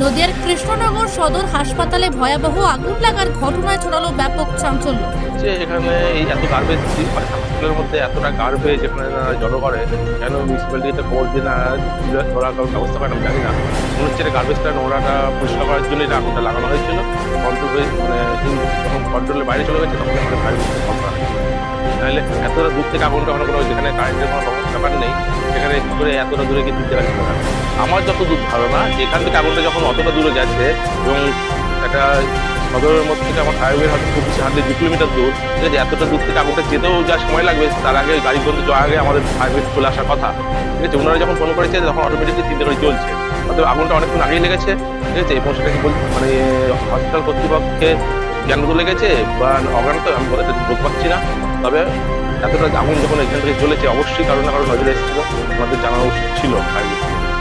নদিয়ার কৃষ্ণনগর সদর হাসপাতালে ভয়াবহ আগুন লাগার ঘটনায় ছড়ালো ব্যাপক চাঞ্চল্য। যে এখানে এই এত গার্বেজ হাসপাতালের মধ্যে এতটা গার্বেজ এখানে জড়ো করে, কেন মিউনিসিপ্যালিটিতে খবর দিয়ে না ধরা ব্যবস্থা করে আমি জানি না। মনে হচ্ছে গার্বেজটা নোংরাটা পরিষ্কার করার জন্য এটা আগুনটা লাগানো হয়েছিল। কন্ট্রোল হয়ে যখন কন্ট্রোলের বাইরে চলে গেছে তখন আমাদের ফায়ার কম করা হয়েছে। তাহলে এতটা দূর থেকে আগুনটা কোনো যেখানে কারেন্টের কোনো ব্যাপার নেই সেখানে কী করে এতটা দূরে গিয়ে তুলতে পারছে না। আমার যতদূর ধারণা এখান থেকে আগুনটা যখন অতটা দূরে যাচ্ছে এবং একটা সদরের মধ্যে থেকে আমার হাইওয়ের হয়তো খুব বেশি 100-2 কিলোমিটার দূর, ঠিক আছে, এতটা দূর থেকে আগুনটা যেতেও যা সময় লাগবে তার আগে গাড়ি বন্ধু যাওয়ার আগে আমাদের হাইওয়ে চলে আসার কথা, ঠিক আছে। ওনারা যখন ফোন করেছে তখন অটোমেটিকলি চিন্তা করে চলছে, অর্থাৎ আগুনটা অনেকক্ষণ আগেই লেগেছে, ঠিক আছে। এবং সেটাকে মানে হসপিটাল কর্তৃপক্ষকে জ্ঞানত লেগেছে বা অজ্ঞানত আমি বলতে পারছি না। তবে এতটা আগুন যখন এখান থেকে চলেছে অবশ্যই কারো না কারো নজরে এসেছিল, আমাদের জানা উচিত ছিল হাইওয়ে।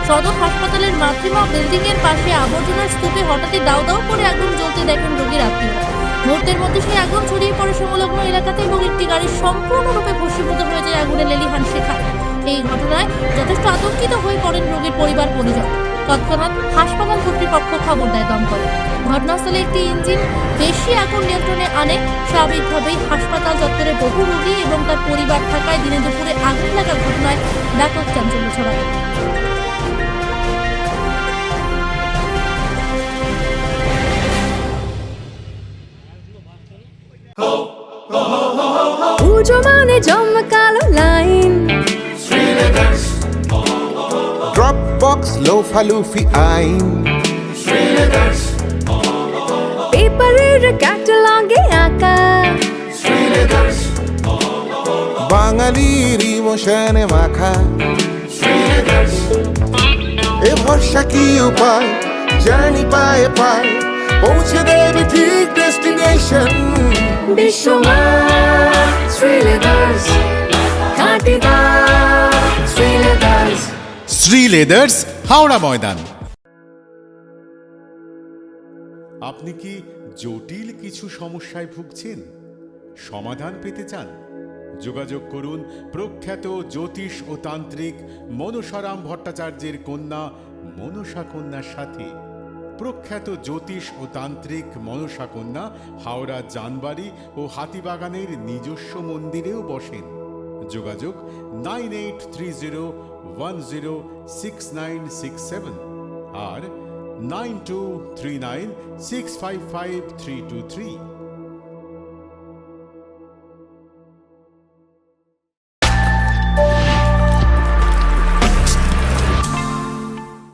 সদর হাসপাতালের মাতৃমা বিল্ডিং এর পাশে আবর্জনার স্তূপে হঠাৎই দাউ দাউ করে আগুন জ্বলতে দেখেন রোগীর আত্মীয়রা। মুহূর্তের মধ্যে সেই আগুন ছড়িয়ে পড়ে সংলগ্ন এলাকাতে এবং একটি গাড়ি সম্পূর্ণরূপে ভস্মীভূত হয়ে যায় আগুনে লেলিহান শেখায়। এই ঘটনায় যথেষ্ট আতঙ্কিত হয়ে পড়েন রোগীর পরিবার পরিজন। তৎক্ষণাৎ হাসপাতাল কর্তৃপক্ষ খবর দেয় দমকলে। ঘটনাস্থলে একটি ইঞ্জিন বেশি আগুন নিয়ন্ত্রণে আনে। স্বাভাবিকভাবেই হাসপাতাল চত্বরে বহু রোগী এবং তার পরিবার থাকায় দিনে দুপুরে আগুন লাগার ঘটনায় ব্যাপক চাঞ্চল্য ছড়ায়। পুজো মানে জমকালো লাইন, ড্রপ বক্স লোফালুফি আইন, পেপারের ক্যাটালগে আঁকা, বাঙালির ইমোশনে মাখা। এ ভরসা কি উপায়, জার্নি পায়ে পায় পৌঁছে দেবে ঠিক ডেস্টিনেশন। বিশ্বমান শ্রীলেদার্স, কাটিদার শ্রীলেদার্স। শ্রী লেদার্স, হাওড়া ময়দান। আপনি কি জটিল কিছু সমস্যায় ভুগছেন? সমাধান পেতে চান? যোগাযোগ করুন প্রখ্যাত জ্যোতিষ ও তান্ত্রিক মনসারাম ভট্টাচার্যের কন্যা মনসা কন্যার সাথে। প্রখ্যাত জ্যোতিষ ও তান্ত্রিক মনসা কন্যা হাওড়া জানবাড়ি ও হাতিবাগানের নিজস্ব মন্দিরেও বসেন। যোগাযোগ 9830106967 আর 9239655323।